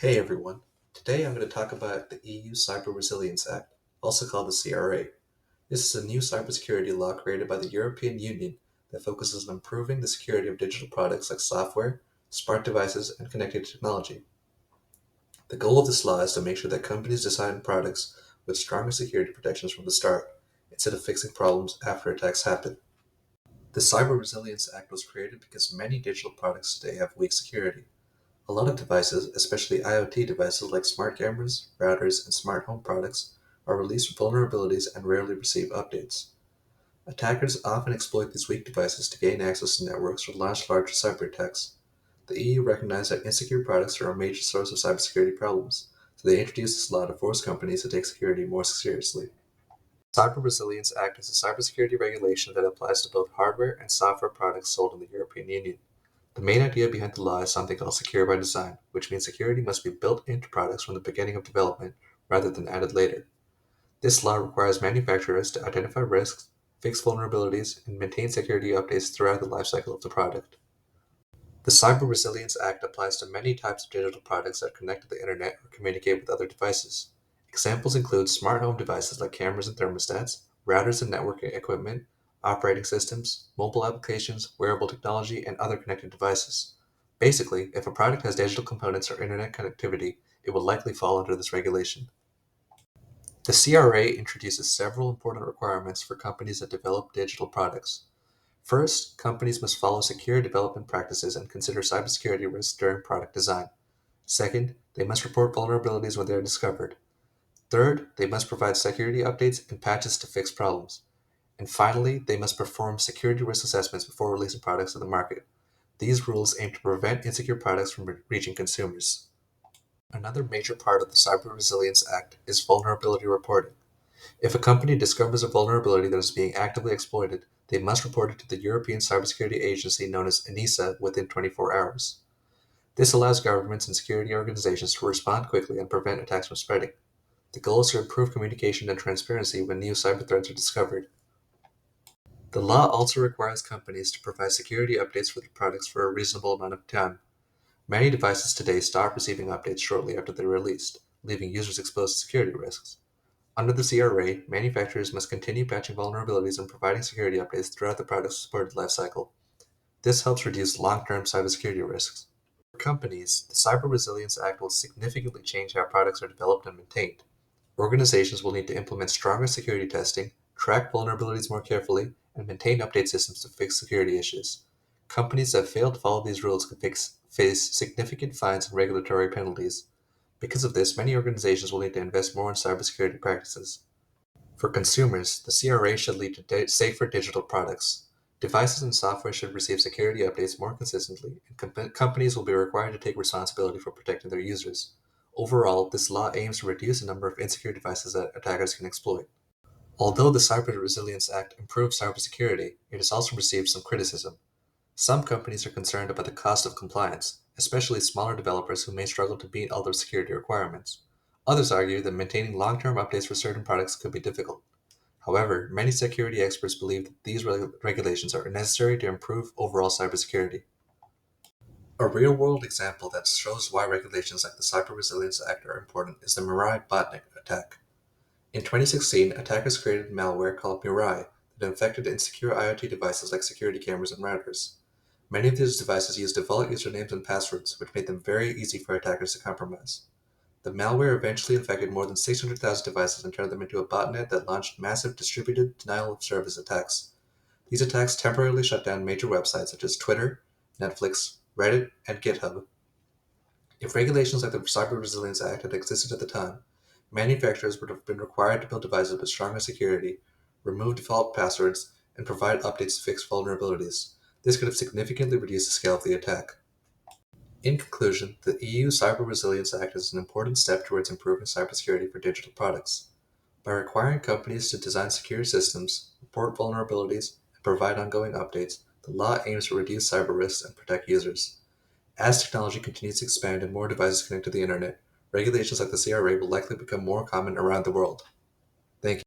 Hey everyone. Today I'm going to talk about the EU Cyber Resilience Act, also called the CRA. This is a new cybersecurity law created by the European Union that focuses on improving the security of digital products like software, smart devices, and connected technology. The goal of this law is to make sure that companies design products with stronger security protections from the start, instead of fixing problems after attacks happen. The Cyber Resilience Act was created because many digital products today have weak security. A lot of devices, especially IoT devices like smart cameras, routers, and smart home products, are released with vulnerabilities and rarely receive updates. Attackers often exploit these weak devices to gain access to networks or launch larger cyber attacks. The EU recognized that insecure products are a major source of cybersecurity problems, so they introduced this law to force companies to take security more seriously. The Cyber Resilience Act is a cybersecurity regulation that applies to both hardware and software products sold in the European Union. The main idea behind the law is something called secure by design, which means security must be built into products from the beginning of development rather than added later. This law requires manufacturers to identify risks, fix vulnerabilities, and maintain security updates throughout the lifecycle of the product. The Cyber Resilience Act applies to many types of digital products that connect to the internet or communicate with other devices. Examples include smart home devices like cameras and thermostats, routers and networking equipment, operating systems, mobile applications, wearable technology, and other connected devices. Basically, if a product has digital components or internet connectivity, it will likely fall under this regulation. The CRA introduces several important requirements for companies that develop digital products. First, companies must follow secure development practices and consider cybersecurity risks during product design. Second, they must report vulnerabilities when they are discovered. Third, they must provide security updates and patches to fix problems. And finally, they must perform security risk assessments before releasing products to the market. These rules aim to prevent insecure products from reaching consumers. Another major part of the Cyber Resilience Act is vulnerability reporting. If a company discovers a vulnerability that is being actively exploited, they must report it to the European Cybersecurity Agency known as ENISA within 24 hours. This allows governments and security organizations to respond quickly and prevent attacks from spreading. The goal is to improve communication and transparency when new cyber threats are discovered. The law also requires companies to provide security updates for their products for a reasonable amount of time. Many devices today stop receiving updates shortly after they're released, leaving users exposed to security risks. Under the CRA, manufacturers must continue patching vulnerabilities and providing security updates throughout the product's supported lifecycle. This helps reduce long-term cybersecurity risks. For companies, the Cyber Resilience Act will significantly change how products are developed and maintained. Organizations will need to implement stronger security testing, track vulnerabilities more carefully, and maintain update systems to fix security issues. Companies that fail to follow these rules could face significant fines and regulatory penalties. Because of this, many organizations will need to invest more in cybersecurity practices. For consumers, the CRA should lead to safer digital products. Devices and software should receive security updates more consistently, and companies will be required to take responsibility for protecting their users. Overall, this law aims to reduce the number of insecure devices that attackers can exploit. Although the Cyber Resilience Act improves cybersecurity, it has also received some criticism. Some companies are concerned about the cost of compliance, especially smaller developers who may struggle to meet all their security requirements. Others argue that maintaining long term updates for certain products could be difficult. However, many security experts believe that these regulations are necessary to improve overall cybersecurity. A real world example that shows why regulations like the Cyber Resilience Act are important is the Mirai botnet attack. In 2016, attackers created malware called Mirai that infected insecure IoT devices like security cameras and routers. Many of these devices use default usernames and passwords, which made them very easy for attackers to compromise. The malware eventually infected more than 600,000 devices and turned them into a botnet that launched massive distributed denial of service attacks. These attacks temporarily shut down major websites such as Twitter, Netflix, Reddit, and GitHub. If regulations like the Cyber Resilience Act had existed at the time, manufacturers would have been required to build devices with stronger security, remove default passwords, and provide updates to fix vulnerabilities. This could have significantly reduced the scale of the attack. In conclusion, the EU Cyber Resilience Act is an important step towards improving cybersecurity for digital products. By requiring companies to design secure systems, report vulnerabilities, and provide ongoing updates, the law aims to reduce cyber risks and protect users. As technology continues to expand and more devices connect to the internet, regulations like the CRA will likely become more common around the world.